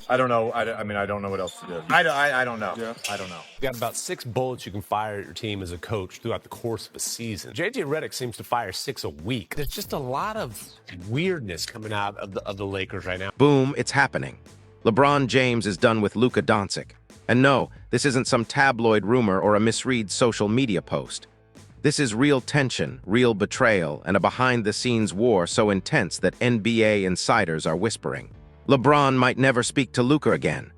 I don't know. I mean, I don't know what else to do. I don't know. Yeah. I don't know. You got about 6 bullets you can fire at your team as a coach throughout the course of a season. JJ Redick seems to fire 6 a week. There's just a lot of weirdness coming out of the Lakers right now. Boom, it's happening. LeBron James is done with Luka Doncic. And no, this isn't some tabloid rumor or a misread social media post. This is real tension, real betrayal, and a behind-the-scenes war so intense that NBA insiders are whispering. LeBron might never speak to Luka again.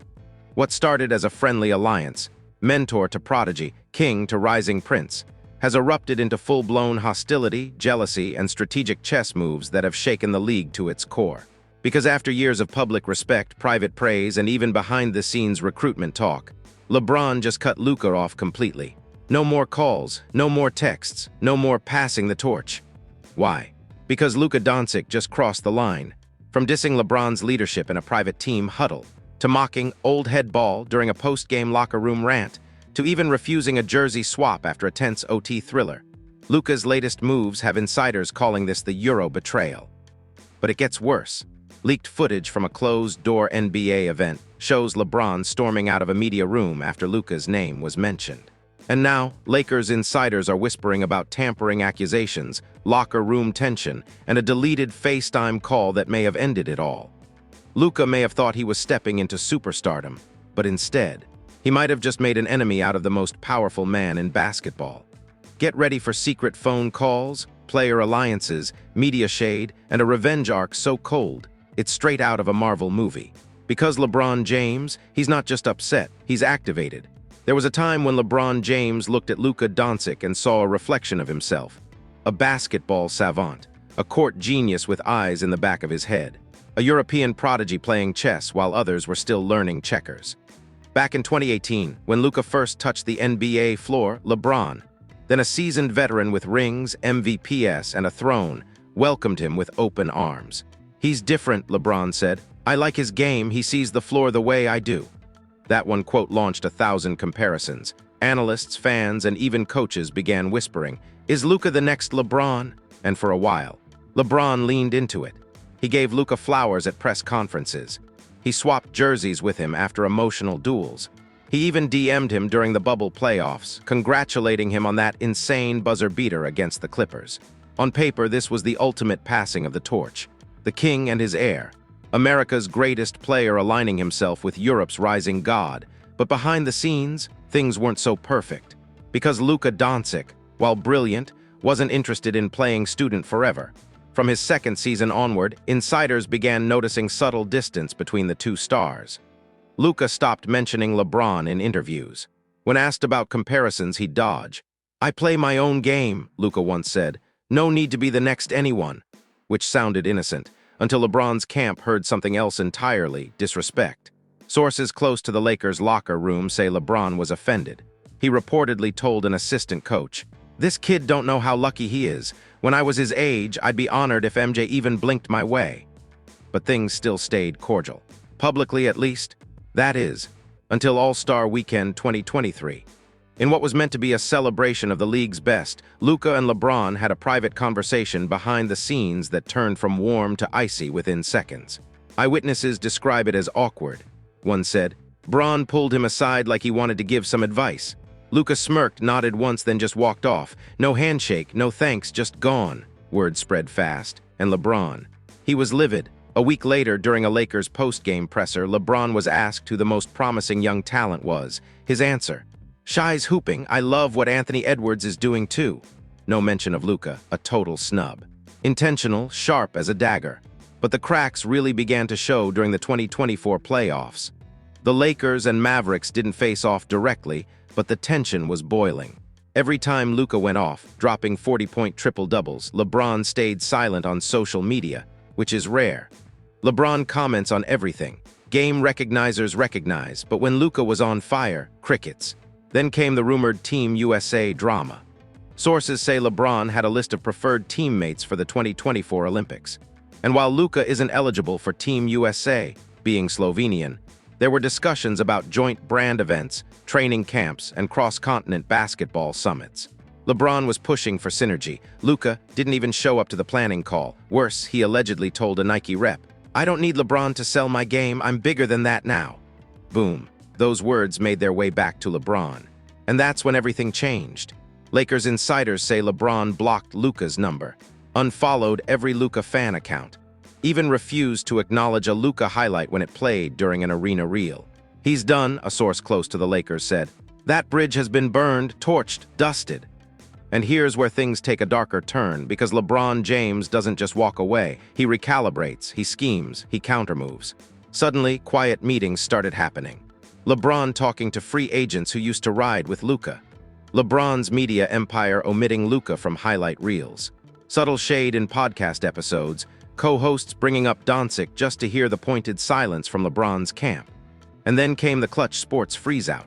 What started as a friendly alliance, mentor to prodigy, king to rising prince, has erupted into full-blown hostility, jealousy, and strategic chess moves that have shaken the league to its core. Because after years of public respect, private praise, and even behind-the-scenes recruitment talk, LeBron just cut Luka off completely. No more calls, no more texts, no more passing the torch. Why? Because Luka Doncic just crossed the line. From dissing LeBron's leadership in a private team huddle, to mocking old head ball during a post-game locker room rant, to even refusing a jersey swap after a tense OT thriller. Luka's latest moves have insiders calling this the Euro betrayal. But it gets worse. Leaked footage from a closed-door NBA event shows LeBron storming out of a media room after Luka's name was mentioned. And now, Lakers insiders are whispering about tampering accusations, locker room tension, and a deleted FaceTime call that may have ended it all. Luka may have thought he was stepping into superstardom, but instead, he might have just made an enemy out of the most powerful man in basketball. Get ready for secret phone calls, player alliances, media shade, and a revenge arc so cold, it's straight out of a Marvel movie. Because LeBron James, he's not just upset, he's activated. There was a time when LeBron James looked at Luka Doncic and saw a reflection of himself. A basketball savant, a court genius with eyes in the back of his head. A European prodigy playing chess while others were still learning checkers. Back in 2018, when Luka first touched the NBA floor, LeBron, then a seasoned veteran with rings, MVPs, and a throne, welcomed him with open arms. "He's different," LeBron said. "I like his game, he sees the floor the way I do." That one quote launched 1,000 comparisons. Analysts, fans, and even coaches began whispering, "Is Luka the next LeBron?" And for a while, LeBron leaned into it. He gave Luka flowers at press conferences. He swapped jerseys with him after emotional duels. He even DM'd him during the bubble playoffs, congratulating him on that insane buzzer beater against the Clippers. On paper, this was the ultimate passing of the torch. The king and his heir. America's greatest player aligning himself with Europe's rising god. But behind the scenes, things weren't so perfect. Because Luka Doncic, while brilliant, wasn't interested in playing student forever. From his second season onward, insiders began noticing subtle distance between the two stars. Luka stopped mentioning LeBron in interviews. When asked about comparisons, he'd dodge. "I play my own game," Luka once said. "No need to be the next anyone," which sounded innocent, until LeBron's camp heard something else entirely, disrespect. Sources close to the Lakers' locker room say LeBron was offended. He reportedly told an assistant coach, "This kid don't know how lucky he is. When I was his age, I'd be honored if MJ even blinked my way." But things still stayed cordial. Publicly, at least. That is, until All-Star Weekend 2023. In what was meant to be a celebration of the league's best, Luka and LeBron had a private conversation behind the scenes that turned from warm to icy within seconds. Eyewitnesses describe it as awkward. One said, "Bron pulled him aside like he wanted to give some advice. Luka smirked, nodded once, then just walked off. No handshake, no thanks, just gone." Word spread fast. And LeBron. He was livid. A week later, during a Lakers post-game presser, LeBron was asked who the most promising young talent was. His answer, "Shy's hooping. I love what Anthony Edwards is doing too." No mention of Luka, a total snub. Intentional, sharp as a dagger. But the cracks really began to show during the 2024 playoffs. The Lakers and Mavericks didn't face off directly, but the tension was boiling. Every time Luka went off, dropping 40-point triple-doubles, LeBron stayed silent on social media, which is rare. LeBron comments on everything. Game recognizers recognize, but when Luka was on fire, crickets. Then came the rumored Team USA drama. Sources say LeBron had a list of preferred teammates for the 2024 Olympics. And while Luka isn't eligible for Team USA, being Slovenian, there were discussions about joint brand events, training camps, and cross-continent basketball summits. LeBron was pushing for synergy. Luka didn't even show up to the planning call. Worse, he allegedly told a Nike rep, I don't need LeBron to sell my game, I'm bigger than that now. Boom. Those words made their way back to LeBron. And that's when everything changed. Lakers insiders say LeBron blocked Luka's number, unfollowed every Luka fan account, even refused to acknowledge a Luka highlight when it played during an arena reel. He's done, a source close to the Lakers said. That bridge has been burned, torched, dusted. And here's where things take a darker turn, because LeBron James doesn't just walk away. He recalibrates, he schemes, he countermoves. Suddenly, quiet meetings started happening. LeBron talking to free agents who used to ride with Luka. LeBron's media empire omitting Luka from highlight reels. Subtle shade in podcast episodes, co-hosts bringing up Doncic just to hear the pointed silence from LeBron's camp. And then came the Clutch Sports freeze-out.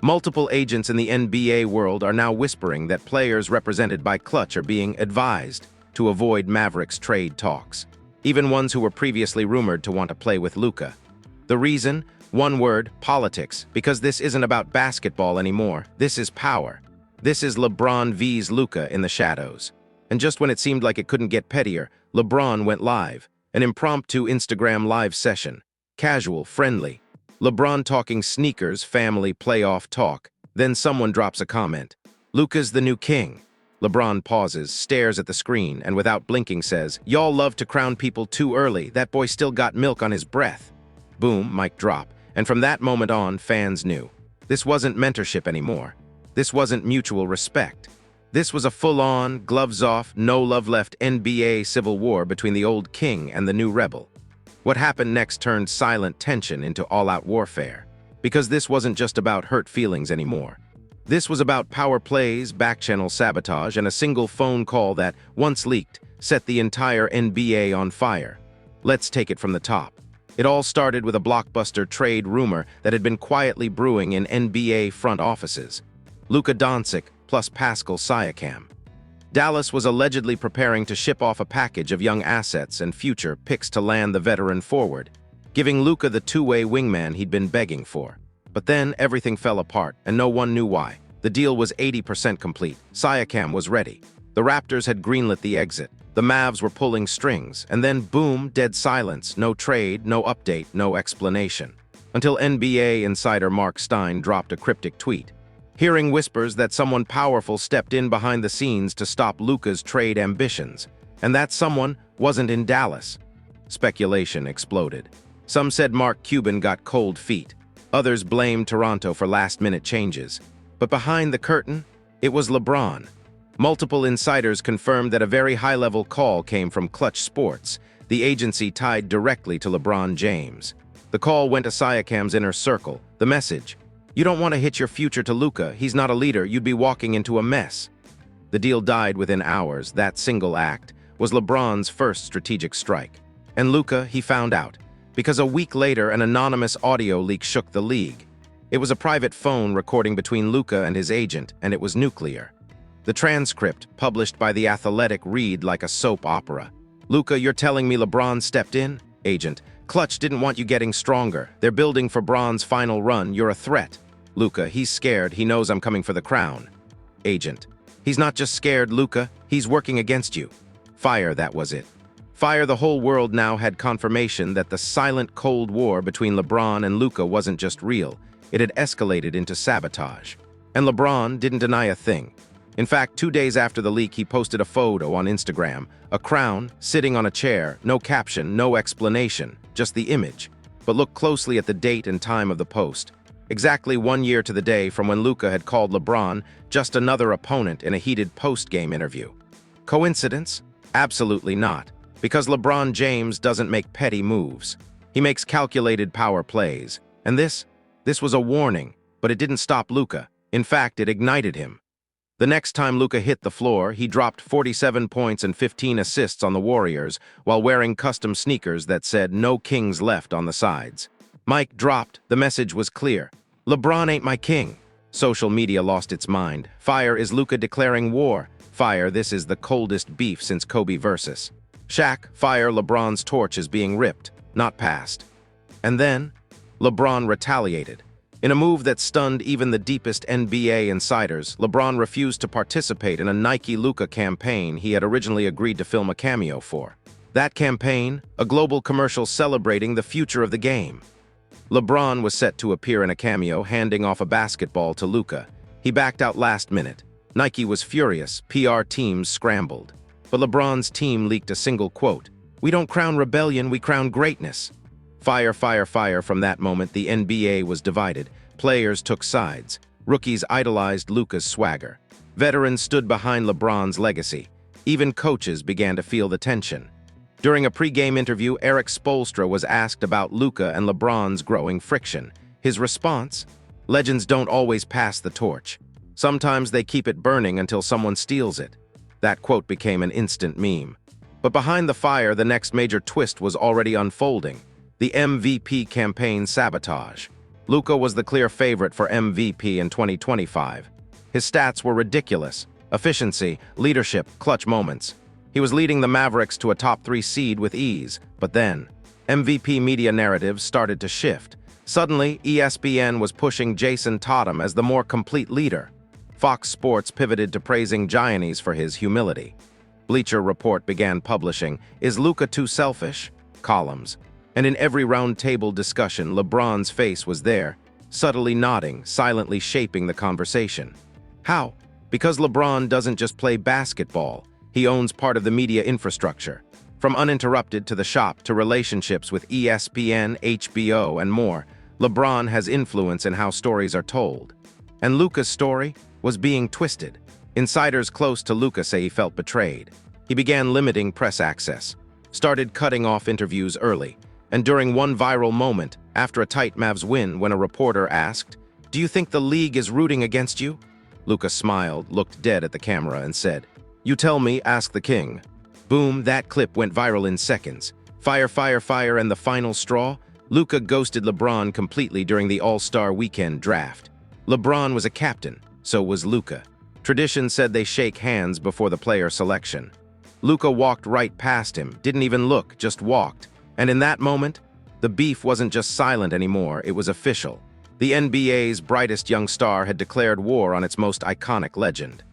Multiple agents in the NBA world are now whispering that players represented by Clutch are being advised to avoid Mavericks trade talks, even ones who were previously rumored to want to play with Luka. The reason? One word, politics, because this isn't about basketball anymore. This is power. This is LeBron vs. Luka in the shadows. And just when it seemed like it couldn't get pettier, LeBron went live, an impromptu Instagram live session. Casual, friendly. LeBron talking sneakers, family, playoff talk. Then someone drops a comment. Luka's the new king. LeBron pauses, stares at the screen, and without blinking says, "Y'all love to crown people too early. That boy still got milk on his breath." Boom, mic drop. And from that moment on, fans knew. This wasn't mentorship anymore. This wasn't mutual respect. This was a full-on, gloves-off, no-love-left NBA civil war between the old king and the new rebel. What happened next turned silent tension into all-out warfare. Because this wasn't just about hurt feelings anymore. This was about power plays, back-channel sabotage, and a single phone call that, once leaked, set the entire NBA on fire. Let's take it from the top. It all started with a blockbuster trade rumor that had been quietly brewing in NBA front offices. Luka Doncic plus Pascal Siakam. Dallas was allegedly preparing to ship off a package of young assets and future picks to land the veteran forward, giving Luka the two-way wingman he'd been begging for. But then everything fell apart, and no one knew why. The deal was 80% complete. Siakam was ready. The Raptors had greenlit the exit. The Mavs were pulling strings, and then boom, dead silence. No trade, no update, no explanation. Until NBA insider Mark Stein dropped a cryptic tweet. Hearing whispers that someone powerful stepped in behind the scenes to stop Luka's trade ambitions, and that someone wasn't in Dallas. Speculation exploded. Some said Mark Cuban got cold feet. Others blamed Toronto for last-minute changes. But behind the curtain, it was LeBron. Multiple insiders confirmed that a very high-level call came from Clutch Sports, the agency tied directly to LeBron James. The call went to Siakam's inner circle. The message: "You don't want to hitch your future to Luka. He's not a leader. You'd be walking into a mess." The deal died within hours. That single act was LeBron's first strategic strike. And Luka, he found out, because a week later an anonymous audio leak shook the league. It was a private phone recording between Luka and his agent, and it was nuclear. The transcript, published by The Athletic, read like a soap opera. "Luka, you're telling me LeBron stepped in?" Agent: "Clutch didn't want you getting stronger. They're building for Bron's final run. You're a threat." Luka: "He's scared. He knows I'm coming for the crown." Agent: "He's not just scared, Luka. He's working against you." Fire, that was it. Fire. The whole world now had confirmation that the silent Cold War between LeBron and Luka wasn't just real. It had escalated into sabotage. And LeBron didn't deny a thing. In fact, 2 days after the leak, he posted a photo on Instagram. A crown, sitting on a chair, no caption, no explanation, just the image. But look closely at the date and time of the post. Exactly 1 year to the day from when Luka had called LeBron just another opponent in a heated post-game interview. Coincidence? Absolutely not. Because LeBron James doesn't make petty moves. He makes calculated power plays. And this was a warning, but it didn't stop Luka. In fact, it ignited him. The next time Luka hit the floor, he dropped 47 points and 15 assists on the Warriors while wearing custom sneakers that said "No Kings Left" on the sides. Mic dropped. The message was clear. LeBron ain't my king. Social media lost its mind. Fire, is Luka declaring war? Fire, this is the coldest beef since Kobe versus Shaq. Fire, LeBron's torch is being ripped, not passed. And then, LeBron retaliated. In a move that stunned even the deepest NBA insiders, LeBron refused to participate in a Nike Luka campaign he had originally agreed to film a cameo for. That campaign, a global commercial celebrating the future of the game. LeBron was set to appear in a cameo handing off a basketball to Luka. He backed out last minute. Nike was furious, PR teams scrambled. But LeBron's team leaked a single quote, "We don't crown rebellion, we crown greatness." Fire, fire, fire. From that moment, the NBA was divided. Players took sides. Rookies idolized Luka's swagger. Veterans stood behind LeBron's legacy. Even coaches began to feel the tension. During a pre-game interview, Eric Spoelstra was asked about Luka and LeBron's growing friction. His response? Legends don't always pass the torch. Sometimes they keep it burning until someone steals it. That quote became an instant meme. But behind the fire, the next major twist was already unfolding. The MVP campaign sabotage. Luka was the clear favorite for MVP in 2025. His stats were ridiculous. Efficiency, leadership, clutch moments. He was leading the Mavericks to a top 3 seed with ease. But then, MVP media narratives started to shift. Suddenly, ESPN was pushing Jason Tatum as the more complete leader. Fox Sports pivoted to praising Giannis for his humility. Bleacher Report began publishing, "Is Luka too selfish?" columns. And in every round-table discussion, LeBron's face was there, subtly nodding, silently shaping the conversation. How? Because LeBron doesn't just play basketball. He owns part of the media infrastructure. From Uninterrupted to The Shop to relationships with ESPN, HBO, and more, LeBron has influence in how stories are told. And Luka's story was being twisted. Insiders close to Luka say he felt betrayed. He began limiting press access, started cutting off interviews early, and during one viral moment, after a tight Mavs win when a reporter asked, "Do you think the league is rooting against you?" Luka smiled, looked dead at the camera, and said, "You tell me, ask the king." Boom, that clip went viral in seconds. Fire, fire, fire, and the final straw? Luka ghosted LeBron completely during the All-Star Weekend draft. LeBron was a captain, so was Luka. Tradition said they shake hands before the player selection. Luka walked right past him, didn't even look, just walked. And in that moment, the beef wasn't just silent anymore, it was official. The NBA's brightest young star had declared war on its most iconic legend.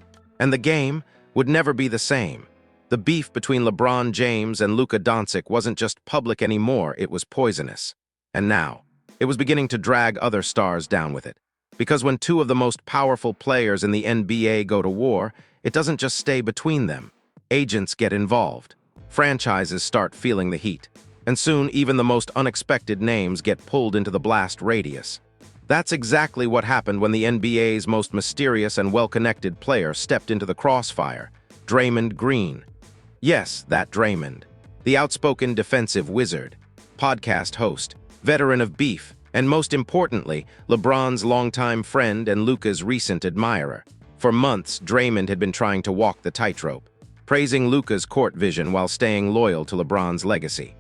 And the game would never be the same. The beef between LeBron James and Luka Doncic wasn't just public anymore, it was poisonous. And now, it was beginning to drag other stars down with it. Because when two of the most powerful players in the NBA go to war, it doesn't just stay between them. Agents get involved. Franchises start feeling the heat. And soon, even the most unexpected names get pulled into the blast radius. That's exactly what happened when the NBA's most mysterious and well-connected player stepped into the crossfire, Draymond Green. Yes, that Draymond. The outspoken defensive wizard, podcast host, veteran of beef, and most importantly, LeBron's longtime friend and Luka's recent admirer. For months, Draymond had been trying to walk the tightrope, praising Luka's court vision while staying loyal to LeBron's legacy.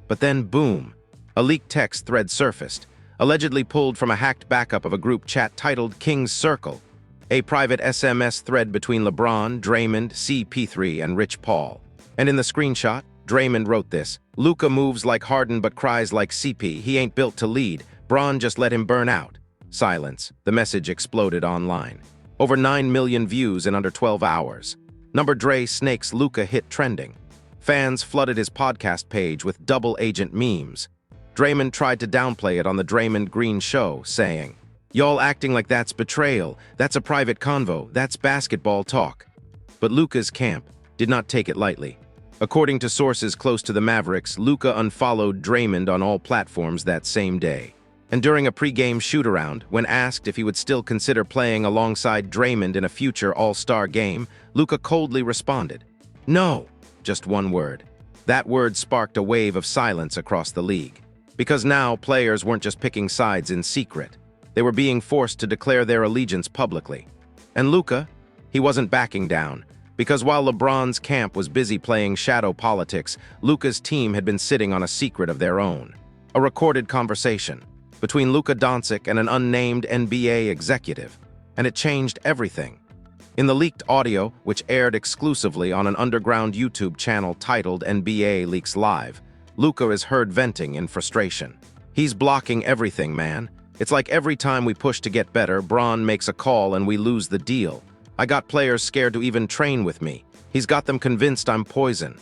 But then, boom, a leaked text thread surfaced, allegedly pulled from a hacked backup of a group chat titled King's Circle, a private SMS thread between LeBron, Draymond, CP3, and Rich Paul. And in the screenshot, Draymond wrote this, "Luka moves like Harden but cries like CP. He ain't built to lead. Bron just let him burn out." Silence. The message exploded online. Over 9 million views in under 12 hours. Number Dre Snake's Luka hit trending. Fans flooded his podcast page with double agent memes. Draymond tried to downplay it on the Draymond Green show, saying, "Y'all acting like that's betrayal. That's a private convo. That's basketball talk." But Luka's camp did not take it lightly. According to sources close to the Mavericks, Luka unfollowed Draymond on all platforms that same day. And during a pre-game shoot-around, when asked if he would still consider playing alongside Draymond in a future All-Star game, Luka coldly responded, "No." Just one word. That word sparked a wave of silence across the league. Because now players weren't just picking sides in secret. They were being forced to declare their allegiance publicly. And Luka, he wasn't backing down. Because while LeBron's camp was busy playing shadow politics, Luka's team had been sitting on a secret of their own. A recorded conversation between Luka Doncic and an unnamed NBA executive. And it changed everything. In the leaked audio, which aired exclusively on an underground YouTube channel titled NBA Leaks Live, Luka is heard venting in frustration. "He's blocking everything, man. It's like every time we push to get better, Bron makes a call and we lose the deal. I got players scared to even train with me. He's got them convinced I'm poison."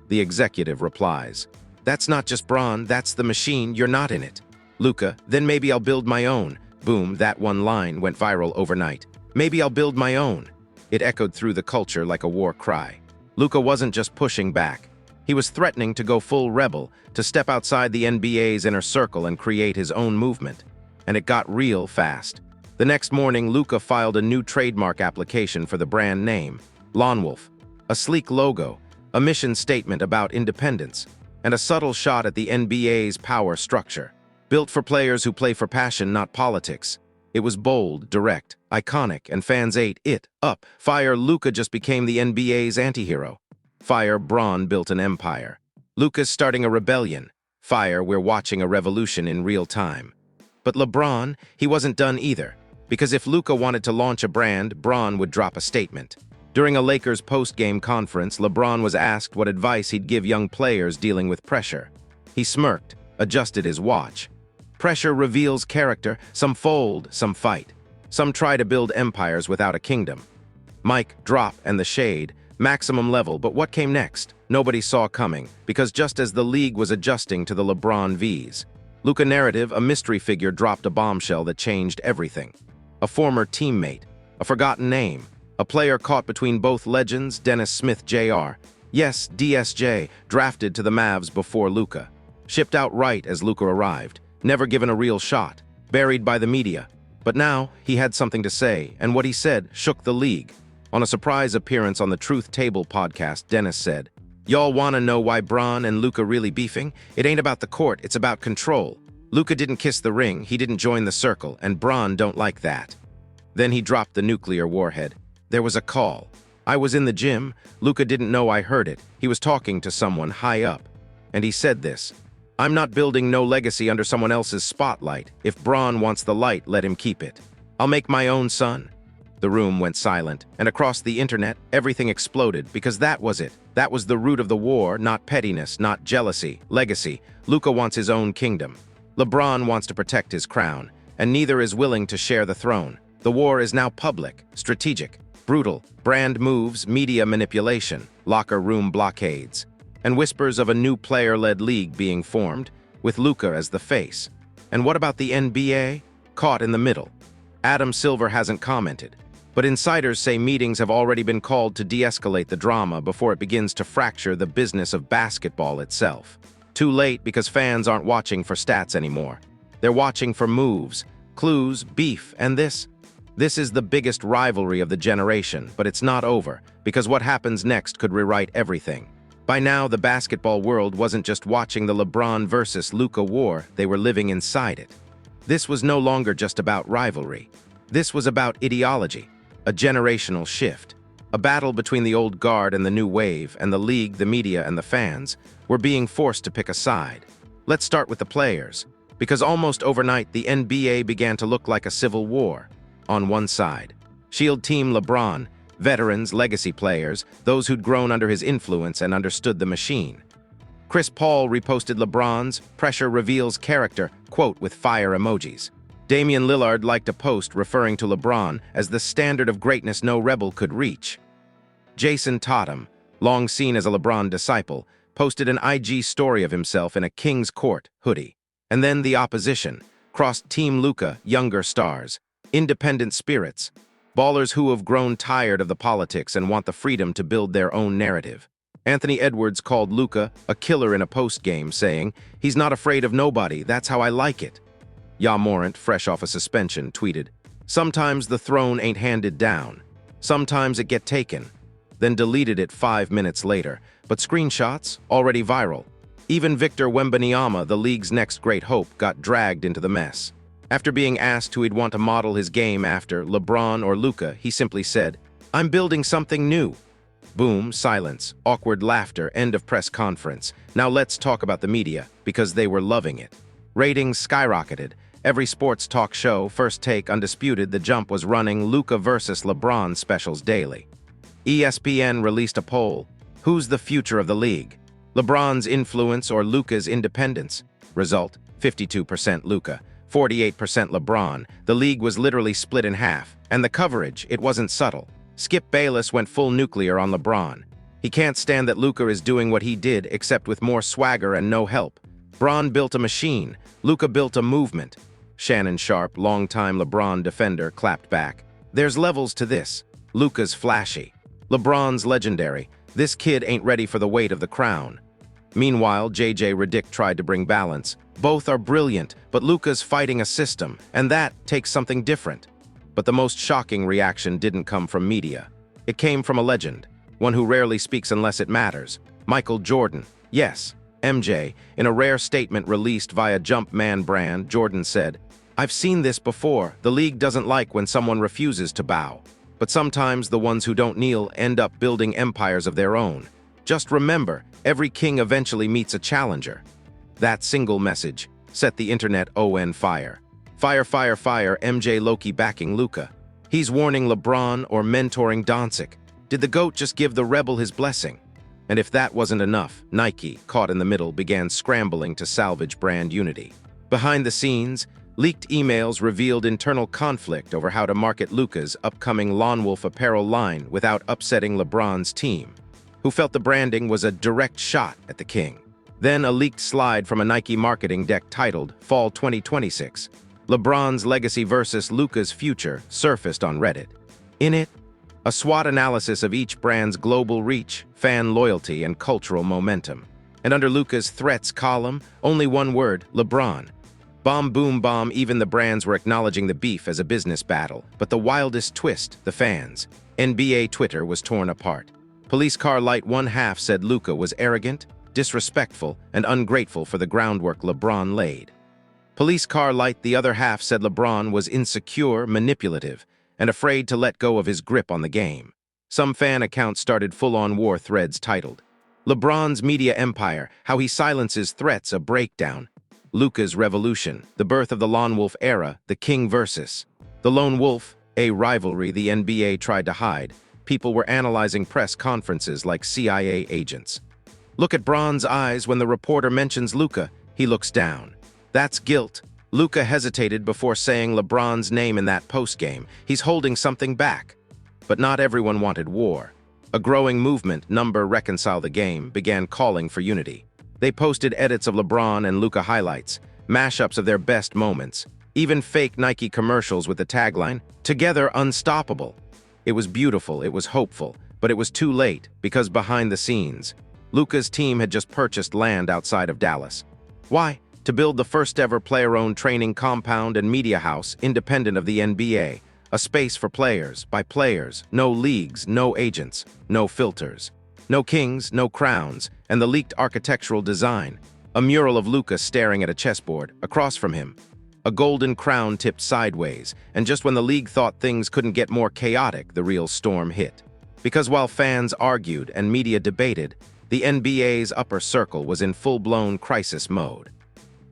The executive replies, "That's not just Bron, that's the machine, you're not in it." Luka, "Then maybe I'll build my own." Boom, that one line went viral overnight. "Maybe I'll build my own." It echoed through the culture like a war cry. Luka wasn't just pushing back. He was threatening to go full rebel, to step outside the NBA's inner circle and create his own movement. And it got real fast. The next morning, Luka filed a new trademark application for the brand name, Lone Wolf. A sleek logo, a mission statement about independence, and a subtle shot at the NBA's power structure. Built for players who play for passion, not politics. It was bold, direct, iconic, and fans ate it up. Fire Luka just became the NBA's antihero. Fire Bron built an empire. Luka's starting a rebellion. Fire, we're watching a revolution in real time. But LeBron, he wasn't done either. Because if Luka wanted to launch a brand, Bron would drop a statement. During a Lakers post-game conference, LeBron was asked what advice he'd give young players dealing with pressure. He smirked, adjusted his watch. Pressure reveals character, some fold, some fight. Some try to build empires without a kingdom. Mic, drop, and the shade, maximum level, but what came next? Nobody saw coming, because just as the league was adjusting to the LeBron V's, Luka narrative, a mystery figure dropped a bombshell that changed everything. A former teammate, a forgotten name, a player caught between both legends, Dennis Smith Jr. Yes, DSJ, drafted to the Mavs before Luka. Shipped out right as Luka arrived, never given a real shot, buried by the media. But now, he had something to say, and what he said shook the league. On a surprise appearance on the Truth Table podcast, Dennis said, "Y'all wanna know why Bron and Luka really beefing? It ain't about the court, it's about control. Luka didn't kiss the ring, he didn't join the circle, and Bron don't like that." Then he dropped the nuclear warhead. There was a call. I was in the gym. Luka didn't know I heard it. He was talking to someone high up. And he said this, "I'm not building no legacy under someone else's spotlight. If Bron wants the light, let him keep it. I'll make my own son." The room went silent, and across the internet, everything exploded, because that was it. That was the root of the war, not pettiness, not jealousy, legacy. Luka wants his own kingdom. LeBron wants to protect his crown, and neither is willing to share the throne. The war is now public, strategic, brutal, brand moves, media manipulation, locker room blockades, and whispers of a new player-led league being formed, with Luka as the face. And what about the NBA? Caught in the middle. Adam Silver hasn't commented, but insiders say meetings have already been called to de-escalate the drama before it begins to fracture the business of basketball itself. Too late because fans aren't watching for stats anymore. They're watching for moves, clues, beef, and this. This is the biggest rivalry of the generation, but it's not over, because what happens next could rewrite everything. By now, the basketball world wasn't just watching the LeBron versus Luka war, they were living inside it. This was no longer just about rivalry. This was about ideology, a generational shift. A battle between the old guard and the new wave, and the league, the media, and the fans were being forced to pick a side. Let's start with the players, because almost overnight the NBA began to look like a civil war. On one side, Shield Team LeBron, veterans, legacy players, those who'd grown under his influence and understood the machine. Chris Paul reposted LeBron's "Pressure Reveals Character" quote with fire emojis. Damian Lillard liked a post referring to LeBron as the standard of greatness no rebel could reach. Jason Tatum, long seen as a LeBron disciple, posted an IG story of himself in a King's Court hoodie. And then the opposition crossed Team Luka, younger stars, independent spirits, ballers who have grown tired of the politics and want the freedom to build their own narrative. Anthony Edwards called Luka a killer in a post-game, saying, "He's not afraid of nobody, that's how I like it." Ja Morant, fresh off a suspension, tweeted, "Sometimes the throne ain't handed down. Sometimes it get taken." Then deleted it 5 minutes later, but screenshots already viral. Even Victor Wembanyama, the league's next great hope, got dragged into the mess. After being asked who he'd want to model his game after, LeBron or Luka, he simply said, "I'm building something new." Boom, silence, awkward laughter, end of press conference. Now let's talk about the media, because they were loving it. Ratings skyrocketed. Every sports talk show, First Take, Undisputed, The Jump was running Luka versus LeBron specials daily. ESPN released a poll. Who's the future of the league? LeBron's influence or Luka's independence? Result, 52% Luka, 48% LeBron. The league was literally split in half. And the coverage, it wasn't subtle. Skip Bayless went full nuclear on LeBron. He can't stand that Luka is doing what he did, except with more swagger and no help. Bron built a machine. Luka built a movement. Shannon Sharp, longtime LeBron defender, clapped back. There's levels to this. Luka's flashy. LeBron's legendary. This kid ain't ready for the weight of the crown. Meanwhile, JJ Redick tried to bring balance. Both are brilliant, but Luka's fighting a system, and that takes something different. But the most shocking reaction didn't come from media. It came from a legend, one who rarely speaks unless it matters. Michael Jordan. Yes, MJ. In a rare statement released via Jumpman brand, Jordan said, "I've seen this before. The league doesn't like when someone refuses to bow. But sometimes the ones who don't kneel end up building empires of their own. Just remember, every king eventually meets a challenger." That single message set the internet on fire. Fire, fire, fire, MJ Loki backing Luka. He's warning LeBron or mentoring Doncic. Did the GOAT just give the rebel his blessing? And if that wasn't enough, Nike, caught in the middle, began scrambling to salvage brand unity. Behind the scenes, leaked emails revealed internal conflict over how to market Luka's upcoming Lone Wolf apparel line without upsetting LeBron's team, who felt the branding was a direct shot at the king. Then a leaked slide from a Nike marketing deck titled Fall 2026, LeBron's Legacy versus Luka's Future, surfaced on Reddit. In it, a SWOT analysis of each brand's global reach, fan loyalty, and cultural momentum. And under Luka's threats column, only one word: LeBron. Bomb, boom, bomb. Even the brands were acknowledging the beef as a business battle. But the wildest twist, the fans. NBA Twitter was torn apart. Police Car Light one half said Luka was arrogant, disrespectful, and ungrateful for the groundwork LeBron laid. Police Car Light the other half said LeBron was insecure, manipulative, and afraid to let go of his grip on the game. Some fan accounts started full-on war threads titled, LeBron's Media Empire, How He Silences Threats, a Breakdown. Luka's Revolution, the birth of the Lone Wolf era, the King versus the Lone Wolf, a rivalry the NBA tried to hide. People were analyzing press conferences like CIA agents. Look at Bron's eyes when the reporter mentions Luka. He looks down. That's guilt. Luka hesitated before saying LeBron's name in that postgame. He's holding something back. But not everyone wanted war. A growing movement, number Reconcile the Game, began calling for unity. They posted edits of LeBron and Luka highlights, mashups of their best moments, even fake Nike commercials with the tagline, Together Unstoppable. It was beautiful, it was hopeful, but it was too late because behind the scenes, Luka's team had just purchased land outside of Dallas. Why? To build the first-ever player-owned training compound and media house independent of the NBA, a space for players, by players, no leagues, no agents, no filters. No kings, no crowns, and the leaked architectural design, a mural of Luka staring at a chessboard, across from him. A golden crown tipped sideways, and just when the league thought things couldn't get more chaotic, the real storm hit. Because while fans argued and media debated, the NBA's upper circle was in full-blown crisis mode.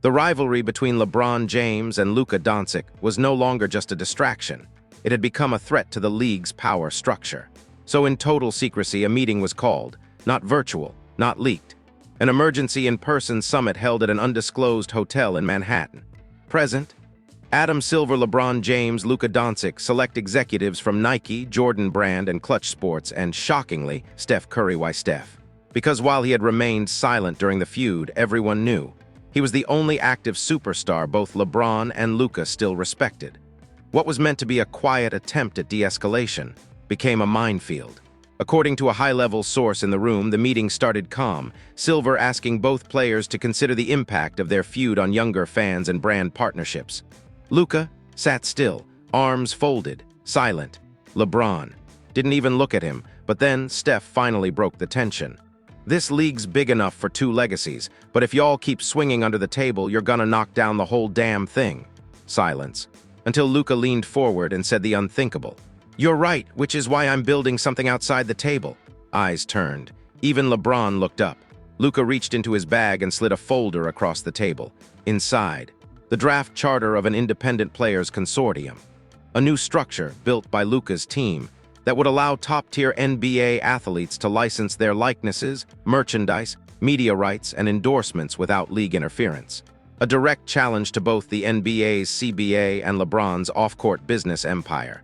The rivalry between LeBron James and Luka Doncic was no longer just a distraction. It had become a threat to the league's power structure. So in total secrecy, a meeting was called, not virtual, not leaked. An emergency in-person summit held at an undisclosed hotel in Manhattan. Present, Adam Silver, LeBron James, Luka Doncic, select executives from Nike, Jordan Brand, and Clutch Sports, and shockingly, Steph Curry. Why Steph? Because while he had remained silent during the feud, everyone knew. He was the only active superstar both LeBron and Luka still respected. What was meant to be a quiet attempt at de-escalation became a minefield. According to a high-level source in the room, the meeting started calm, Silver asking both players to consider the impact of their feud on younger fans and brand partnerships. Luka sat still, arms folded, silent. LeBron didn't even look at him, but then Steph finally broke the tension. This league's big enough for two legacies, but if y'all keep swinging under the table, you're gonna knock down the whole damn thing. Silence. Until Luka leaned forward and said the unthinkable. You're right, which is why I'm building something outside the table. Eyes turned. Even LeBron looked up. Luka reached into his bag and slid a folder across the table. Inside, the draft charter of an independent players consortium. A new structure built by Luka's team that would allow top-tier NBA athletes to license their likenesses, merchandise, media rights, and endorsements without league interference. A direct challenge to both the NBA's CBA and LeBron's off-court business empire.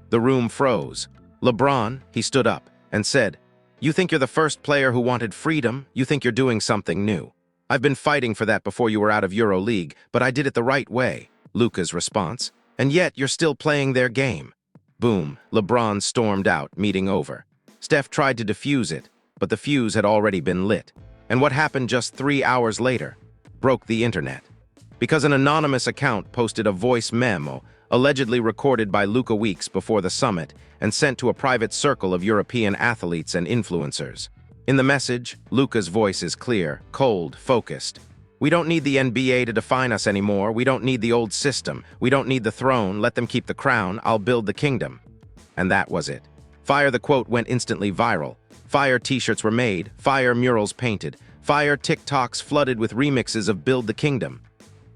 The room froze. LeBron, he stood up and said, You think you're the first player who wanted freedom? You think you're doing something new? I've been fighting for that before you were out of EuroLeague, but I did it the right way, Luka's response. And yet you're still playing their game. Boom, LeBron stormed out, meeting over. Steph tried to defuse it, but the fuse had already been lit. And what happened just 3 hours later? Broke the internet. Because an anonymous account posted a voice memo, allegedly recorded by Luka weeks before the summit, and sent to a private circle of European athletes and influencers. In the message, Luka's voice is clear, cold, focused. We don't need the NBA to define us anymore. We don't need the old system. We don't need the throne. Let them keep the crown. I'll build the kingdom. And that was it. Fire the quote went instantly viral. Fire t-shirts were made. Fire murals painted. Fire TikToks flooded with remixes of Build the Kingdom.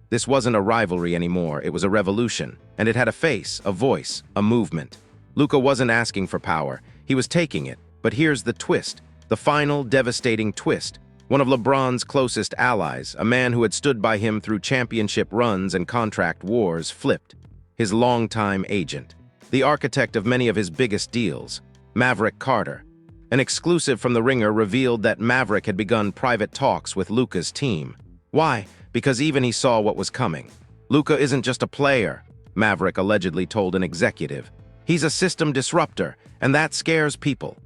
This wasn't a rivalry anymore. It was a revolution. And it had a face, a voice, a movement. Luka wasn't asking for power. He was taking it. But here's the twist. The final, devastating twist. One of LeBron's closest allies, a man who had stood by him through championship runs and contract wars, flipped. His longtime agent. The architect of many of his biggest deals, Maverick Carter. An exclusive from The Ringer revealed that Maverick had begun private talks with Luka's team. Why? Because even he saw what was coming. Luka isn't just a player, Maverick allegedly told an executive. He's a system disruptor, and that scares people.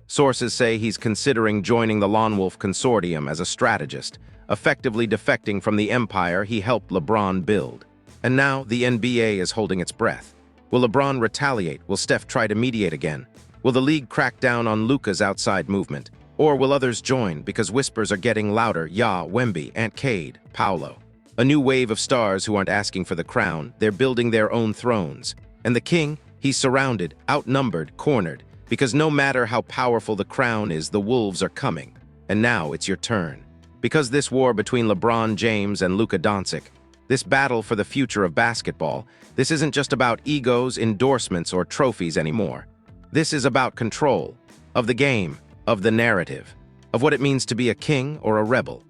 Sources say he's considering joining the Lone Wolf Consortium as a strategist, effectively defecting from the empire he helped LeBron build. And now the NBA is holding its breath. Will LeBron retaliate? Will Steph try to mediate again? Will the league crack down on Luka's outside movement? Or will others join because whispers are getting louder? Ja, Wemby, Aunt Cade, Paolo. A new wave of stars who aren't asking for the crown, they're building their own thrones. And the king, he's surrounded, outnumbered, cornered. Because no matter how powerful the crown is, the wolves are coming. And now it's your turn. Because this war between LeBron James and Luka Doncic, this battle for the future of basketball, this isn't just about egos, endorsements, or trophies anymore. This is about control, of the game, of the narrative, of what it means to be a king or a rebel.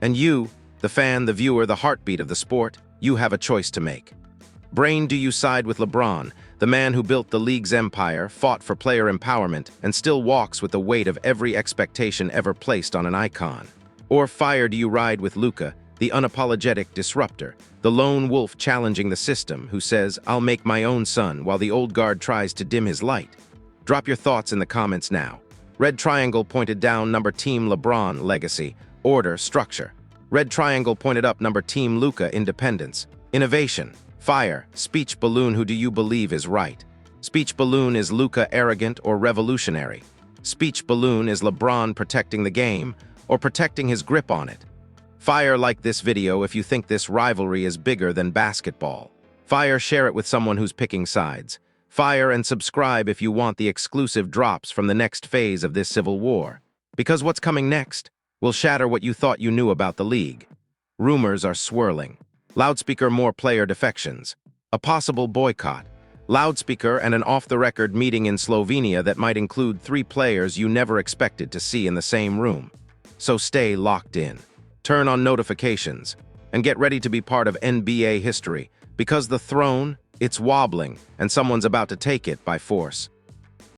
And you, the fan, the viewer, the heartbeat of the sport, you have a choice to make. Brain, do you side with LeBron, the man who built the league's empire, fought for player empowerment, and still walks with the weight of every expectation ever placed on an icon? Or fire, do you ride with Luka, the unapologetic disruptor, the lone wolf challenging the system who says, I'll make my own sun while the old guard tries to dim his light? Drop your thoughts in the comments now. Red triangle pointed down, number Team LeBron, legacy, order, structure. Red triangle pointed up, number Team Luka, independence, innovation. Fire, speech balloon, who do you believe is right? Speech balloon, is Luka arrogant or revolutionary? Speech balloon, is LeBron protecting the game or protecting his grip on it? Fire, like this video if you think this rivalry is bigger than basketball. Fire, share it with someone who's picking sides. Fire and subscribe if you want the exclusive drops from the next phase of this civil war. Because what's coming next will shatter what you thought you knew about the league. Rumors are swirling. Loudspeaker, more player defections. A possible boycott. Loudspeaker and an off-the-record meeting in Slovenia that might include 3 players you never expected to see in the same room. So stay locked in. Turn on notifications. And get ready to be part of NBA history. Because the throne, it's wobbling, and someone's about to take it by force.